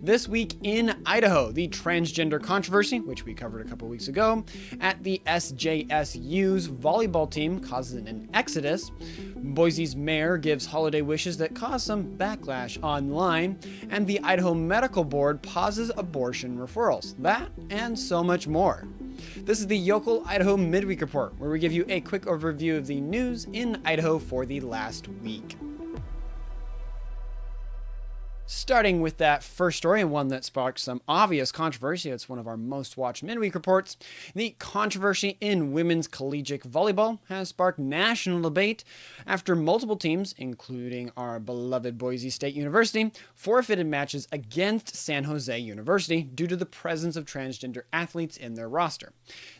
This week in Idaho, the transgender controversy, which we covered a couple weeks ago, at the SJSU's volleyball team causes an exodus, Boise's mayor gives holiday wishes that cause some backlash online, and the Idaho Medical Board pauses abortion referrals. That and so much more. This is the Yokel Idaho Midweek Report, where we give you a quick overview of the news in Idaho for the last week. Starting with that first story, and one that sparked some obvious controversy. It's one of our most watched midweek reports. The controversy in women's collegiate volleyball has sparked national debate after multiple teams, including our beloved Boise State University, forfeited matches against San Jose University due to the presence of transgender athletes in their roster.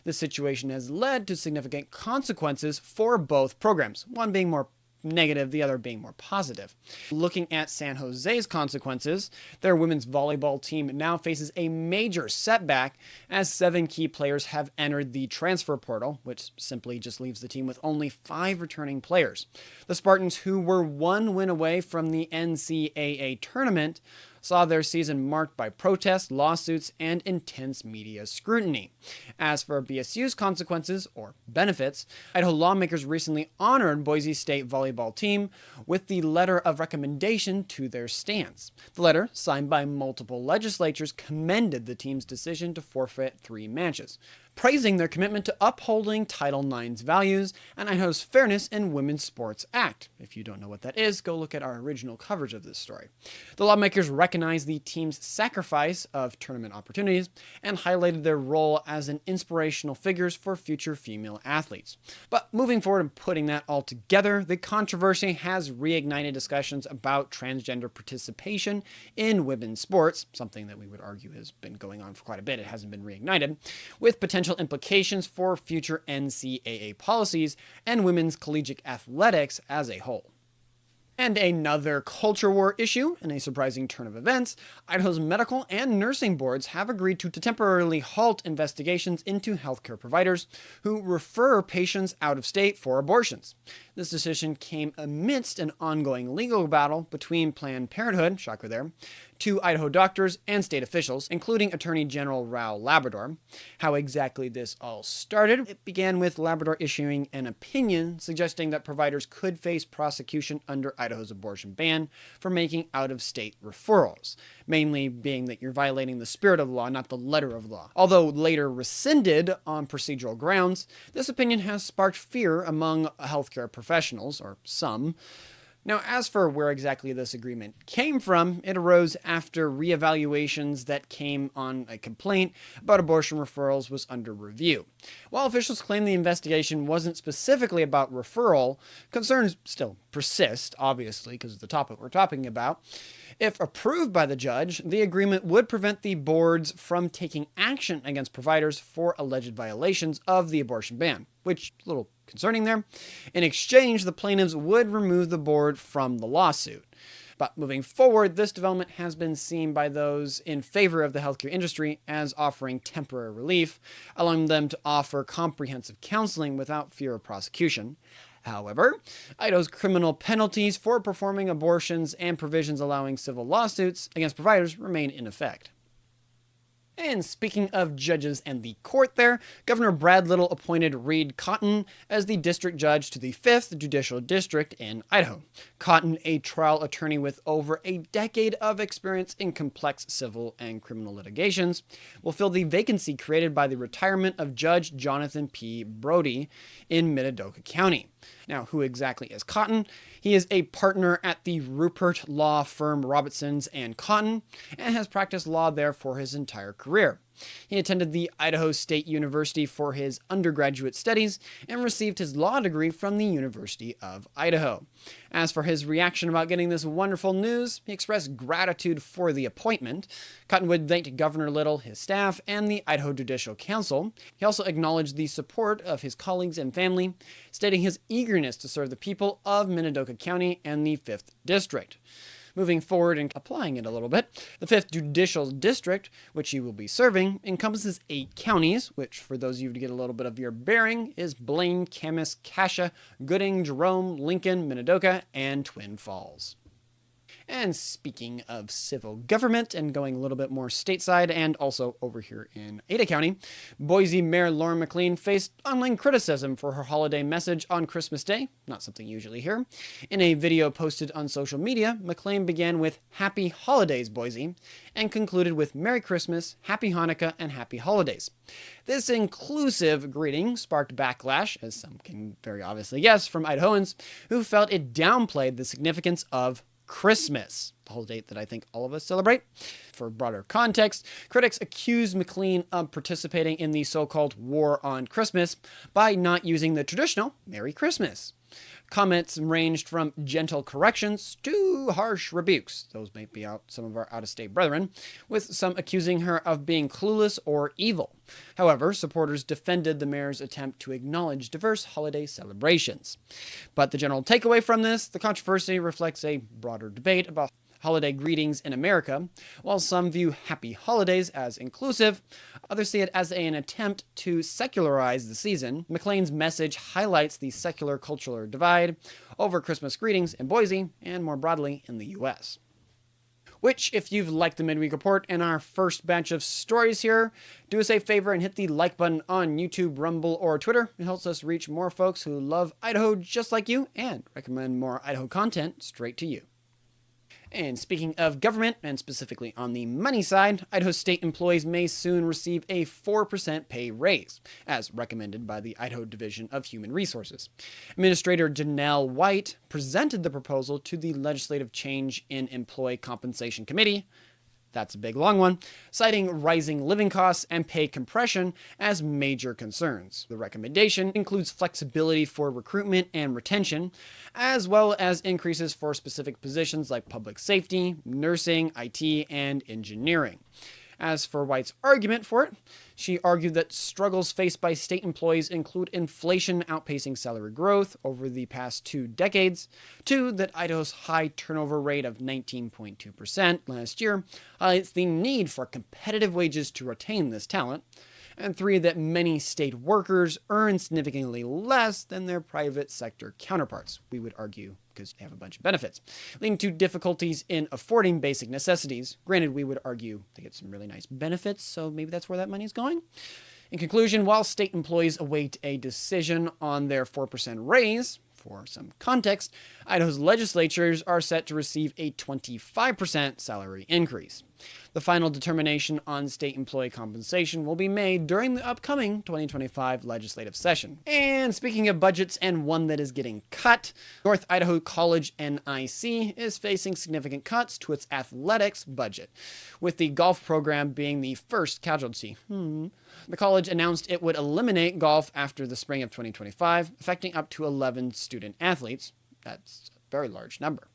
This situation has led to significant consequences for both programs, one being more negative, the other being more positive. Looking at San Jose's consequences, their women's volleyball team now faces a major setback as 7 key players have entered the transfer portal, which simply just leaves the team with only 5 returning players. The Spartans, who were 1 win away from the NCAA tournament, saw their season marked by protests, lawsuits, and intense media scrutiny. As for BSU's consequences, or benefits, Idaho lawmakers recently honored Boise State volleyball team with the letter of recommendation to their stance. The letter, signed by multiple legislatures, commended the team's decision to forfeit 3 matches, praising their commitment to upholding Title IX's values and Idaho's Fairness in Women's Sports Act. If you don't know what that is, go look at our original coverage of this story. The lawmakers recognized the team's sacrifice of tournament opportunities and highlighted their role as an inspirational figures for future female athletes. But moving forward and putting that all together, the controversy has reignited discussions about transgender participation in women's sports, something that we would argue has been going on for quite a bit. It hasn't been reignited, with potential implications for future NCAA policies and women's collegiate athletics as a whole. And another culture war issue, in a surprising turn of events, Idaho's medical and nursing boards have agreed to temporarily halt investigations into healthcare providers who refer patients out of state for abortions. This decision came amidst an ongoing legal battle between Planned Parenthood, shocker there, 2 Idaho doctors and state officials, including Attorney General Rao Labrador. How exactly this all started? It began with Labrador issuing an opinion suggesting that providers could face prosecution under Idaho's abortion ban for making out-of-state referrals, mainly being that you're violating the spirit of law, not the letter of law. Although later rescinded on procedural grounds, this opinion has sparked fear among healthcare professionals, or some. Now, as for where exactly this agreement came from, it arose after reevaluations that came on a complaint about abortion referrals was under review. While officials claim the investigation wasn't specifically about referral, concerns still persist, obviously, because of the topic we're talking about. If approved by the judge, the agreement would prevent the boards from taking action against providers for alleged violations of the abortion ban, which is a little concerning there. In exchange, the plaintiffs would remove the board from the lawsuit. But moving forward, this development has been seen by those in favor of the healthcare industry as offering temporary relief, allowing them to offer comprehensive counseling without fear of prosecution. However, Idaho's criminal penalties for performing abortions and provisions allowing civil lawsuits against providers remain in effect. And speaking of judges and the court there, Governor Brad Little appointed Reed Cotten as the district judge to the 5th Judicial District in Idaho. Cotten, a trial attorney with over a decade of experience in complex civil and criminal litigations, will fill the vacancy created by the retirement of Judge Jonathan P. Brody in Minidoka County. Now, who exactly is Cotten? He is a partner at the Rupert law firm Robertsons and Cotten, and has practiced law there for his entire career. He attended the Idaho State University for his undergraduate studies and received his law degree from the University of Idaho. As for his reaction about getting this wonderful news, he expressed gratitude for the appointment. Cottonwood thanked Governor Little, his staff, and the Idaho Judicial Council. He also acknowledged the support of his colleagues and family, stating his eagerness to serve the people of Minidoka County and the 5th District. Moving forward and applying it a little bit, the 5th Judicial District, which he will be serving, encompasses 8 counties, which, for those of you to get a little bit of your bearing, is Blaine, Camas, Cassia, Gooding, Jerome, Lincoln, Minidoka, and Twin Falls. And speaking of civil government and going a little bit more stateside and also over here in Ada County, Boise Mayor Lauren McLean faced online criticism for her holiday message on Christmas Day, not something you usually hear. In a video posted on social media, McLean began with "Happy Holidays, Boise," and concluded with "Merry Christmas, Happy Hanukkah, and Happy Holidays." This inclusive greeting sparked backlash, as some can very obviously guess, from Idahoans who felt it downplayed the significance of Christmas, the holiday that I think all of us celebrate. For broader context, critics accused McLean of participating in the so-called War on Christmas by not using the traditional Merry Christmas. Comments ranged from gentle corrections to harsh rebukes. Those may be some of our out-of-state brethren, with some accusing her of being clueless or evil. However, supporters defended the mayor's attempt to acknowledge diverse holiday celebrations. But the general takeaway from this, the controversy reflects a broader debate about holiday greetings in America. While some view Happy Holidays as inclusive, others see it as an attempt to secularize the season. McLean's message highlights the secular cultural divide over Christmas greetings in Boise and more broadly in the U.S. Which, if you've liked the Midweek Report and our first batch of stories here, do us a favor and hit the like button on YouTube, Rumble, or Twitter. It helps us reach more folks who love Idaho just like you and recommend more Idaho content straight to you. And speaking of government, and specifically on the money side, Idaho state employees may soon receive a 4% pay raise, as recommended by the Idaho Division of Human Resources. Administrator Janelle White presented the proposal to the Legislative Change in Employee Compensation Committee. That's a big long one, citing rising living costs and pay compression as major concerns. The recommendation includes flexibility for recruitment and retention, as well as increases for specific positions like public safety, nursing, IT, and engineering. As for White's argument for it, she argued that struggles faced by state employees include inflation outpacing salary growth over the past 2 decades, 2, that Idaho's high turnover rate of 19.2% last year highlights the need for competitive wages to retain this talent, and 3, that many state workers earn significantly less than their private sector counterparts, we would argue, because they have a bunch of benefits, leading to difficulties in affording basic necessities. Granted, we would argue they get some really nice benefits, so maybe that's where that money is going. In conclusion, while state employees await a decision on their 4% raise, for some context, Idaho's legislatures are set to receive a 25% salary increase. The final determination on state employee compensation will be made during the upcoming 2025 legislative session. And speaking of budgets and one that is getting cut, North Idaho College NIC is facing significant cuts to its athletics budget, with the golf program being the first casualty. The college announced it would eliminate golf after the spring of 2025, affecting up to 11 student athletes. That's a very large number.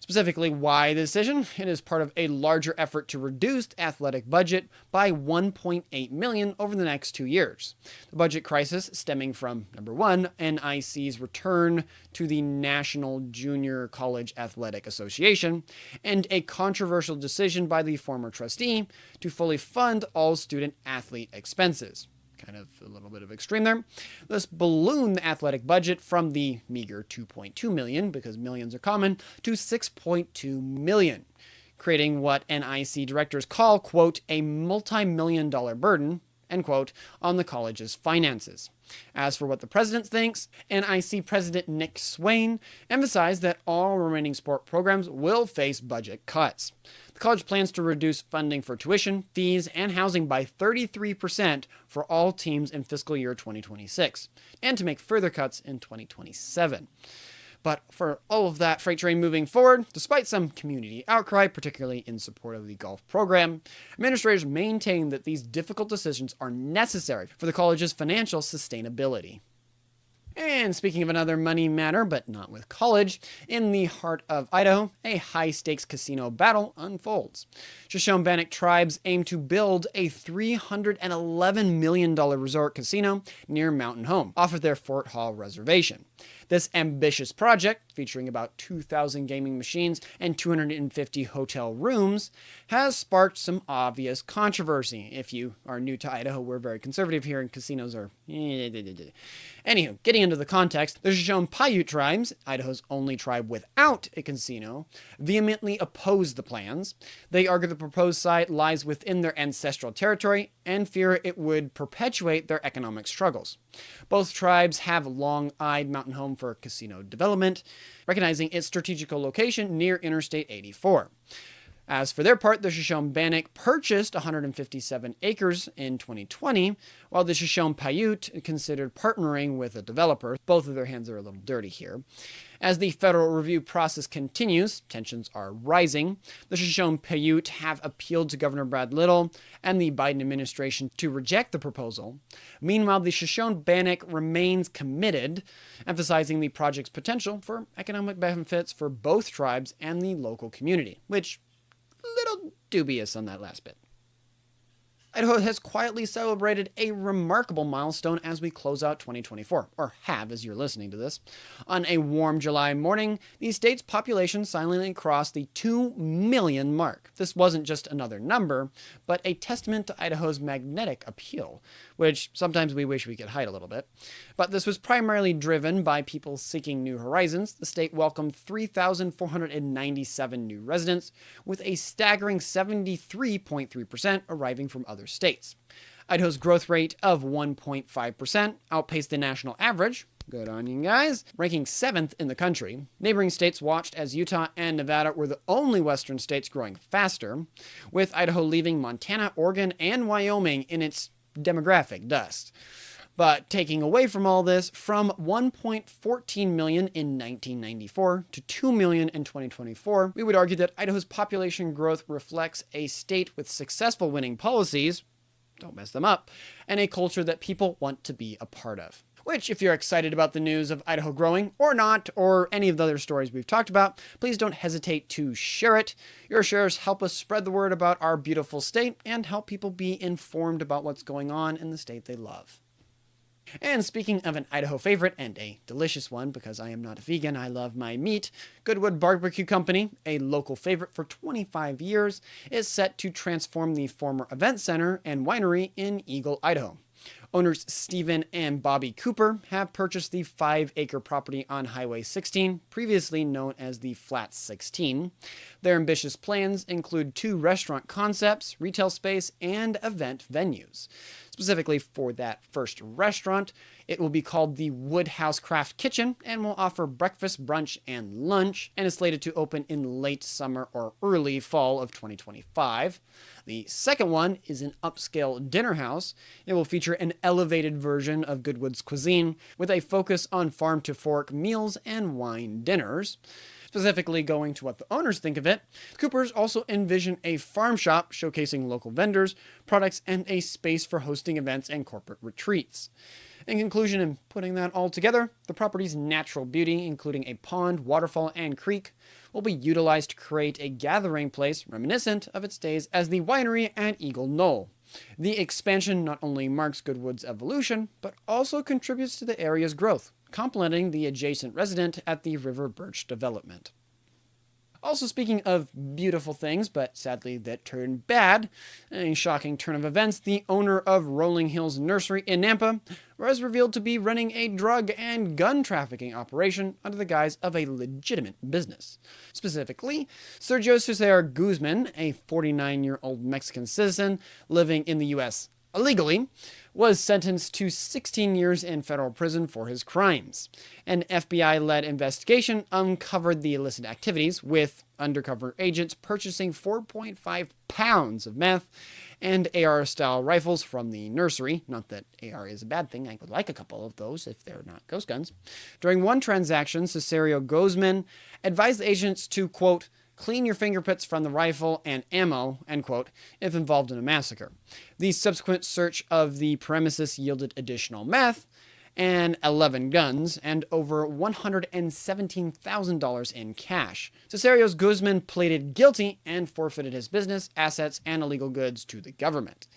Specifically, why the decision? It is part of a larger effort to reduce the athletic budget by $1.8 million over the next 2 years. The budget crisis stemming from, number one, NIC's return to the National Junior College Athletic Association, and a controversial decision by the former trustee to fully fund all student athlete expenses. Kind of a little bit of extreme there. This ballooned the athletic budget from the meager $2.2 million, because millions are common, to $6.2 million, creating what NIC directors call, quote, a multi-million-dollar burden, end quote, on the college's finances. As for what the president thinks, NIC President Nick Swain emphasized that all remaining sport programs will face budget cuts. The college plans to reduce funding for tuition, fees, and housing by 33% for all teams in fiscal year 2026, and to make further cuts in 2027. But for all of that freight train moving forward, despite some community outcry, particularly in support of the golf program, administrators maintain that these difficult decisions are necessary for the college's financial sustainability. And speaking of another money matter, but not with college, in the heart of Idaho, a high-stakes casino battle unfolds. Shoshone-Bannock tribes aim to build a $311 million resort casino near Mountain Home, off of their Fort Hall reservation. This ambitious project, featuring about 2,000 gaming machines and 250 hotel rooms, has sparked some obvious controversy. If you are new to Idaho, we're very conservative here, and casinos are... Anywho, getting into the context, the Shoshone-Paiute tribes, Idaho's only tribe without a casino, vehemently oppose the plans. They argue the proposed site lies within their ancestral territory and fear it would perpetuate their economic struggles. Both tribes have long-eyed mountain home for casino development, recognizing its strategical location near Interstate 84. As for their part, the Shoshone-Bannock purchased 157 acres in 2020, while the Shoshone-Paiute considered partnering with a developer. Both of their hands are a little dirty here. As the federal review process continues, tensions are rising. The Shoshone-Paiute have appealed to Governor Brad Little and the Biden administration to reject the proposal. Meanwhile, the Shoshone-Bannock remains committed, emphasizing the project's potential for economic benefits for both tribes and the local community, which little dubious on that last bit. Idaho has quietly celebrated a remarkable milestone as we close out 2024, or have as you're listening to this. On a warm July morning, the state's population silently crossed the 2 million mark. This wasn't just another number, but a testament to Idaho's magnetic appeal, which sometimes we wish we could hide a little bit. But this was primarily driven by people seeking new horizons. The state welcomed 3,497 new residents, with a staggering 73.3% arriving from other states. Idaho's growth rate of 1.5% outpaced the national average. Good on you guys. Ranking 7th in the country. Neighboring states watched as Utah and Nevada were the only western states growing faster, with Idaho leaving Montana, Oregon, and Wyoming in its demographic dust. But taking away from all this, from 1.14 million in 1994 to 2 million in 2024, we would argue that Idaho's population growth reflects a state with successful winning policies, don't mess them up, and a culture that people want to be a part of. Which, if you're excited about the news of Idaho growing, or not, or any of the other stories we've talked about, please don't hesitate to share it. Your shares help us spread the word about our beautiful state and help people be informed about what's going on in the state they love. And speaking of an Idaho favorite, and a delicious one because I am not a vegan, I love my meat, Goodwood Barbecue Company, a local favorite for 25 years, is set to transform the former event center and winery in Eagle, Idaho. Owners Stephen and Bobby Cooper have purchased the 5-acre property on Highway 16, previously known as the Flat 16. Their ambitious plans include 2 restaurant concepts, retail space, and event venues. Specifically for that first restaurant, it will be called the Woodhouse Craft Kitchen and will offer breakfast, brunch, and lunch, and is slated to open in late summer or early fall of 2025. The second one is an upscale dinner house. It will feature an elevated version of Goodwood's cuisine with a focus on farm-to-fork meals and wine dinners. Specifically going to what the owners think of it, Coopers also envision a farm shop showcasing local vendors, products, and a space for hosting events and corporate retreats. In conclusion, in putting that all together, the property's natural beauty, including a pond, waterfall, and creek, will be utilized to create a gathering place reminiscent of its days as the winery at Eagle Knoll. The expansion not only marks Goodwood's evolution, but also contributes to the area's growth, complementing the adjacent resident at the River Birch development. Also speaking of beautiful things, but sadly that turned bad, a shocking turn of events, the owner of Rolling Hills Nursery in Nampa was revealed to be running a drug and gun trafficking operation under the guise of a legitimate business. Specifically, Sergio Cesar Guzman, a 49-year-old Mexican citizen living in the U.S. illegally, was sentenced to 16 years in federal prison for his crimes. An FBI-led investigation uncovered the illicit activities, with undercover agents purchasing 4.5 pounds of meth and AR-style rifles from the nursery. Not that AR is a bad thing, I would like a couple of those if they're not ghost guns. During one transaction, Cesario Guzman advised the agents to, quote, clean your fingerprints from the rifle and ammo, end quote, if involved in a massacre. The subsequent search of the premises yielded additional meth, and 11 guns, and over $117,000 in cash. Cesarios Guzman pleaded guilty and forfeited his business, assets, and illegal goods to the government.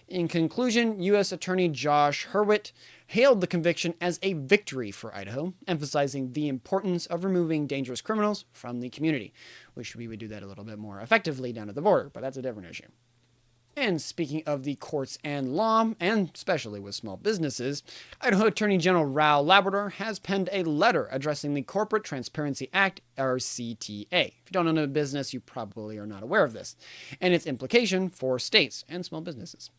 In conclusion, U.S. Attorney Josh Hurwitz hailed the conviction as a victory for Idaho, emphasizing the importance of removing dangerous criminals from the community. Wish we would do that a little bit more effectively down at the border, but that's a different issue. And speaking of the courts and law, and especially with small businesses, Idaho Attorney General Raul Labrador has penned a letter addressing the Corporate Transparency Act, or CTA. If you don't own a business, you probably are not aware of this, and its implication for states and small businesses.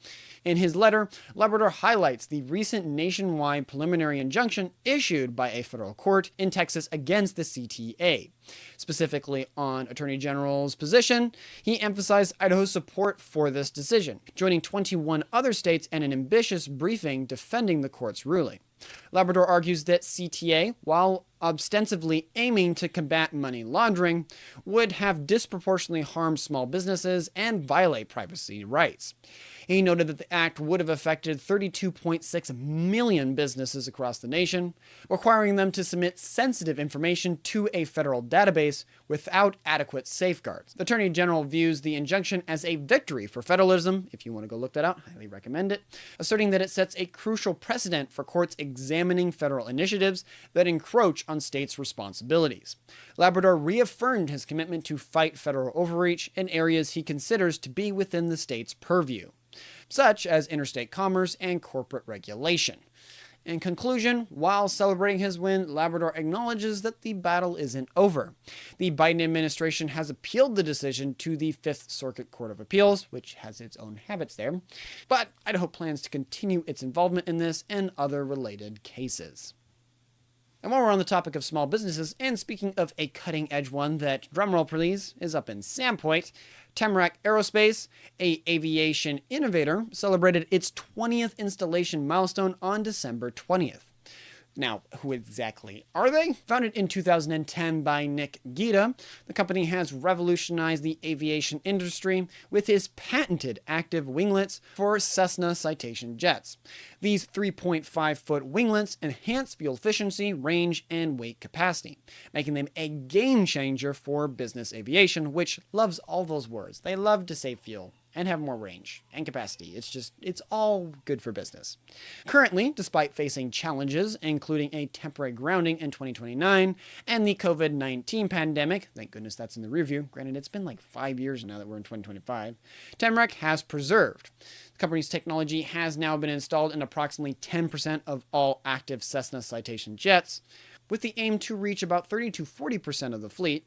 In his letter, Labrador highlights the recent nationwide preliminary injunction issued by a federal court in Texas against the CTA. Specifically on Attorney General's position, he emphasized Idaho's support for this decision, joining 21 other states in an ambitious briefing defending the court's ruling. Labrador argues that CTA, while ostensibly aiming to combat money laundering, would have disproportionately harmed small businesses and violate privacy rights. He noted that the act would have affected 32.6 million businesses across the nation, requiring them to submit sensitive information to a federal database without adequate safeguards. The Attorney General views the injunction as a victory for federalism. If you want to go look that out, I highly recommend it, asserting that it sets a crucial precedent for courts examining federal initiatives that encroach on states' responsibilities. Labrador reaffirmed his commitment to fight federal overreach in areas he considers to be within the state's purview, such as interstate commerce and corporate regulation. In conclusion, while celebrating his win, Labrador acknowledges that the battle isn't over. The Biden administration has appealed the decision to the Fifth Circuit Court of Appeals, which has its own habits there, but Idaho plans to continue its involvement in this and other related cases. And while we're on the topic of small businesses, and speaking of a cutting-edge one that, drumroll please, is up in Sandpoint, Tamarack Aerospace, a aviation innovator, celebrated its 20th installation milestone on December 20th. Now, who exactly are they? Founded in 2010 by Nick Gita, the company has revolutionized the aviation industry with his patented active winglets for Cessna Citation jets. These 3.5-foot winglets enhance fuel efficiency, range, and weight capacity, making them a game changer for business aviation, which loves all those words. They love to save fuel and have more range and capacity. It's all good for business. Currently, despite facing challenges, including a temporary grounding in 2029 and the COVID-19 pandemic, thank goodness that's in the rearview, granted it's been like 5 years now that we're in 2025, Tamarack has preserved. The company's technology has now been installed in approximately 10% of all active Cessna Citation jets, with the aim to reach about 30 to 40% of the fleet.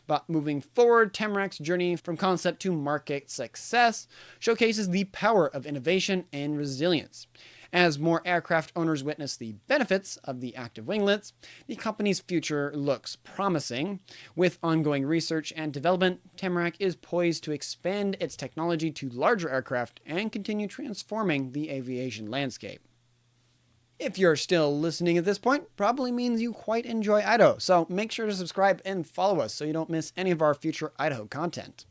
But moving forward, Tamarack's journey from concept to market success showcases the power of innovation and resilience. As more aircraft owners witness the benefits of the active winglets, the company's future looks promising. With ongoing research and development, Tamarack is poised to expand its technology to larger aircraft and continue transforming the aviation landscape. If you're still listening at this point, probably means you quite enjoy Idaho, so make sure to subscribe and follow us so you don't miss any of our future Idaho content.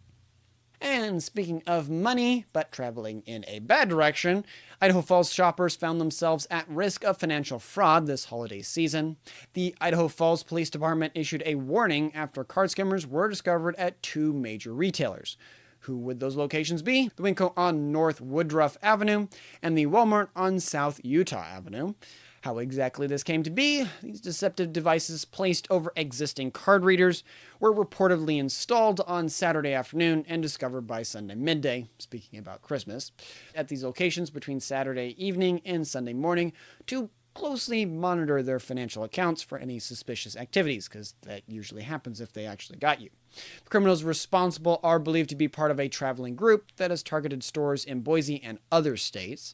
And speaking of money, but traveling in a bad direction, Idaho Falls shoppers found themselves at risk of financial fraud this holiday season. The Idaho Falls Police Department issued a warning after card skimmers were discovered at two major retailers. Who would those locations be? The Winco on North Woodruff Avenue and the Walmart on South Utah Avenue. How exactly this came to be, these deceptive devices placed over existing card readers were reportedly installed on Saturday afternoon and discovered by Sunday midday, speaking about Christmas, at these locations between Saturday evening and Sunday morning to closely monitor their financial accounts for any suspicious activities, because that usually happens if they actually got you. The criminals responsible are believed to be part of a traveling group that has targeted stores in Boise and other states.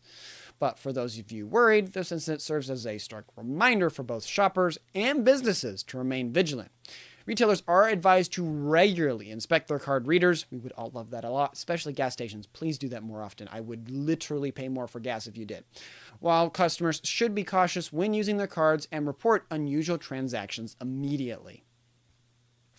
But for those of you worried, this incident serves as a stark reminder for both shoppers and businesses to remain vigilant. Retailers are advised to regularly inspect their card readers. We would all love that a lot, especially gas stations. Please do that more often. I would literally pay more for gas if you did. While customers should be cautious when using their cards and report unusual transactions immediately.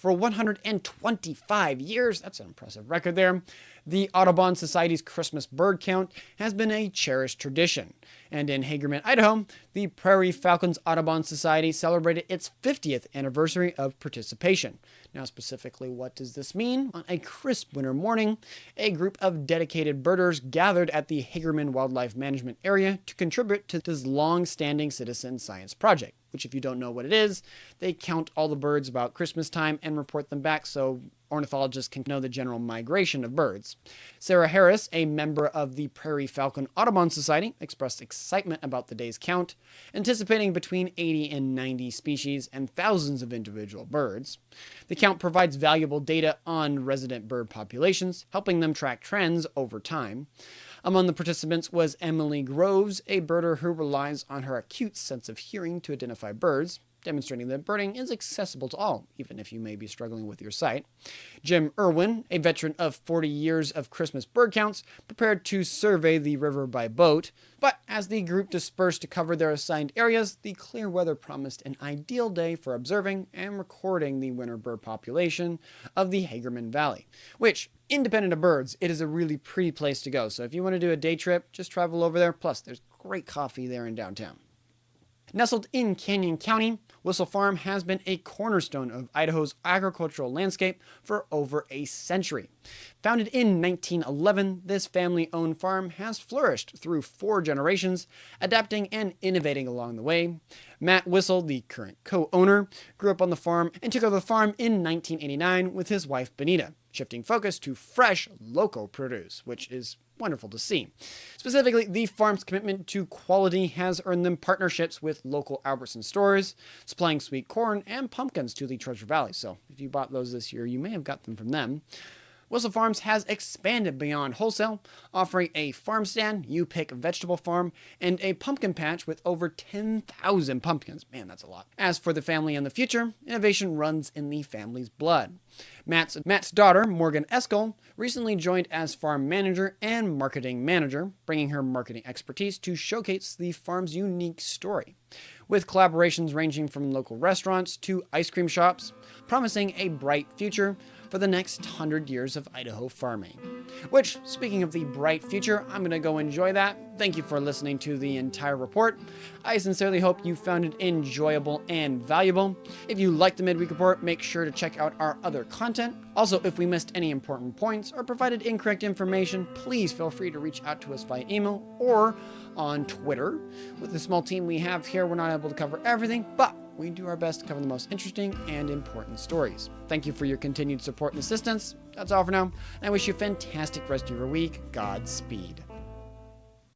For 125 years, that's an impressive record there, the Audubon Society's Christmas bird count has been a cherished tradition. And in Hagerman, Idaho, the Prairie Falcons Audubon Society celebrated its 50th anniversary of participation. Now, specifically, what does this mean? On a crisp winter morning, a group of dedicated birders gathered at the Hagerman Wildlife Management Area to contribute to this long-standing citizen science project, which, if you don't know what it is, they count all the birds about Christmas time and report them back so ornithologists can know the general migration of birds. Sarah Harris, a member of the Prairie Falcon Audubon Society, expressed excitement about the day's count, anticipating between 80 and 90 species and thousands of individual birds. The count provides valuable data on resident bird populations, helping them track trends over time. Among the participants was Emily Groves, a birder who relies on her acute sense of hearing to identify birds, demonstrating that birding is accessible to all, even if you may be struggling with your sight. Jim Irwin, a veteran of 40 years of Christmas bird counts, prepared to survey the river by boat, but as the group dispersed to cover their assigned areas, the clear weather promised an ideal day for observing and recording the winter bird population of the Hagerman Valley, which, independent of birds, it is a really pretty place to go. So if you want to do a day trip, just travel over there. Plus, there's great coffee there in downtown. Nestled in Canyon County, Wissel Farm has been a cornerstone of Idaho's agricultural landscape for over a century. Founded in 1911, this family-owned farm has flourished through 4 generations, adapting and innovating along the way. Matt Wissel, the current co-owner, grew up on the farm and took over the farm in 1989 with his wife Benita, shifting focus to fresh, local produce, which is wonderful to see. Specifically, the farm's commitment to quality has earned them partnerships with local Albertson stores, supplying sweet corn and pumpkins to the Treasure Valley. So if you bought those this year, you may have got them from them. Wissel Farms has expanded beyond wholesale, offering a farm stand, you-pick vegetable farm, and a pumpkin patch with over 10,000 pumpkins. Man, that's a lot. As for the family and the future, innovation runs in the family's blood. Matt's daughter, Morgan Eskel, recently joined as farm manager and marketing manager, bringing her marketing expertise to showcase the farm's unique story, with collaborations ranging from local restaurants to ice cream shops, promising a bright future for the next 100 years of Idaho farming. Which, speaking of the bright future, I'm going to go enjoy that. Thank you for listening to the entire report. I sincerely hope you found it enjoyable and valuable. If you liked the Midweek Report, make sure to check out our other content. Also, if we missed any important points or provided incorrect information, please feel free to reach out to us via email or on Twitter. With the small team we have here, we're not able to cover everything, but we do our best to cover the most interesting and important stories. Thank you for your continued support and assistance. That's all for now, and I wish you a fantastic rest of your week. Godspeed.